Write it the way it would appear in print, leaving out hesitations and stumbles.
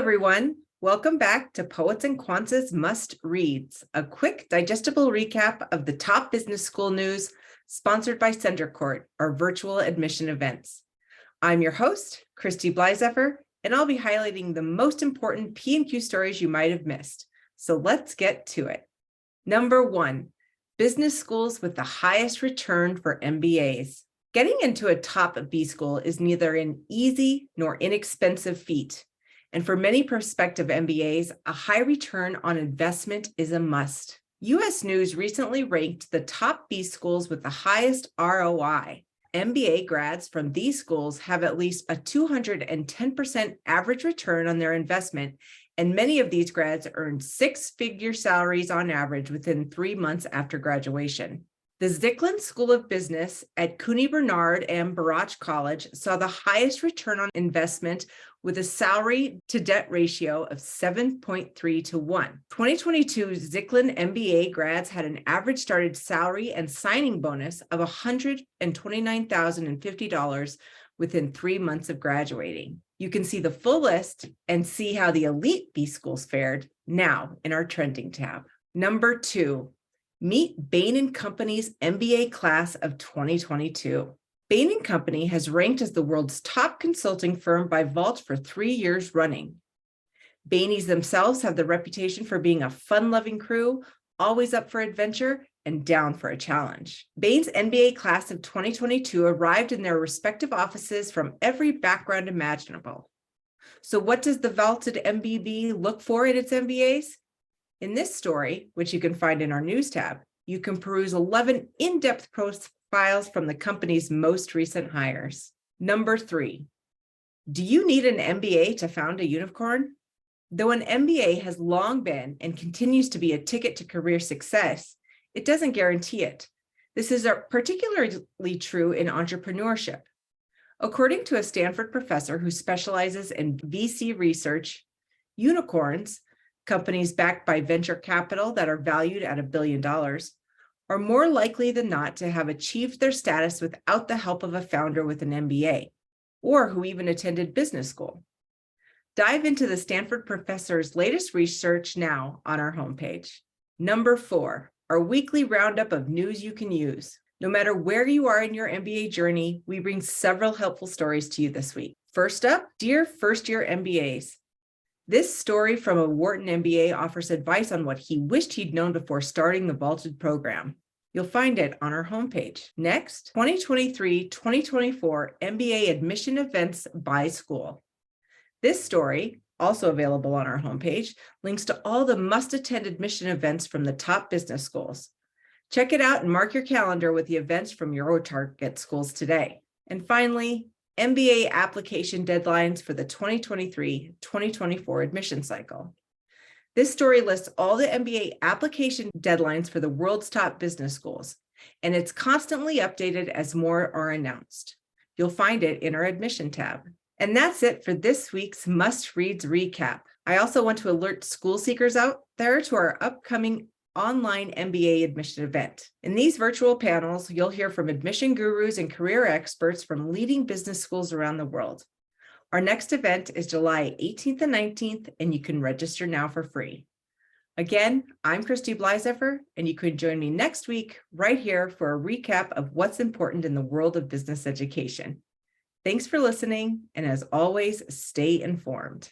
everyone. Welcome back to Poets and Quants' Must Reads, a quick, digestible recap of the top business school news sponsored by Center Court, our virtual admission events. I'm your host, Christy Blyzeffer, and I'll be highlighting the most important P&Q stories you might have missed. So let's get to it. Number 1, business schools with the highest return for MBAs. Getting into a top B school is neither an easy nor inexpensive feat. And for many prospective MBAs, a high return on investment is a must. U.S. News recently ranked the top B schools with the highest ROI. MBA grads from these schools have at least a 210% average return on their investment, and many of these grads earned six-figure salaries on average within 3 months after graduation. The Zicklin School of Business at CUNY Bernard and Baruch College saw the highest return on investment with a salary to debt ratio of 7.3 to 1. 2022 Zicklin MBA grads had an average started salary and signing bonus of $129,050 within 3 months of graduating. You can see the full list and see how the elite B schools fared now in our trending tab. Number 2. Meet Bain & Company's MBA class of 2022. Bain & Company has ranked as the world's top consulting firm by Vault for 3 years running. Bainies themselves have the reputation for being a fun-loving crew, always up for adventure and down for a challenge. Bain's MBA class of 2022 arrived in their respective offices from every background imaginable. So what does the vaulted MBB look for in its MBAs? In this story, which you can find in our news tab, you can peruse 11 in-depth profiles from the company's most recent hires. Number 3, do you need an MBA to found a unicorn? Though an MBA has long been and continues to be a ticket to career success, it doesn't guarantee it. This is particularly true in entrepreneurship. According to a Stanford professor who specializes in VC research, unicorns, companies backed by venture capital that are valued at $1 billion, are more likely than not to have achieved their status without the help of a founder with an MBA, or who even attended business school. Dive into the Stanford professor's latest research now on our homepage. Number 4, our weekly roundup of news you can use. No matter where you are in your MBA journey, we bring several helpful stories to you this week. First up, dear first-year MBAs. This story from a Wharton MBA offers advice on what he wished he'd known before starting the vaulted program. You'll find it on our homepage. Next, 2023-2024 MBA admission events by school. This story, also available on our homepage, links to all the must-attend admission events from the top business schools. Check it out and mark your calendar with the events from your target schools today. And finally, MBA application deadlines for the 2023-2024 admission cycle. This story lists all the MBA application deadlines for the world's top business schools, and it's constantly updated as more are announced. You'll find it in our admission tab. And that's it for this week's Must Reads recap. I also want to alert school seekers out there to our upcoming online MBA admission event. In these virtual panels, you'll hear from admission gurus and career experts from leading business schools around the world. Our next event is July 18th and 19th, and you can register now for free. Again, I'm Christy Blyzeffer, and you can join me next week right here for a recap of what's important in the world of business education. Thanks for listening, and as always, stay informed.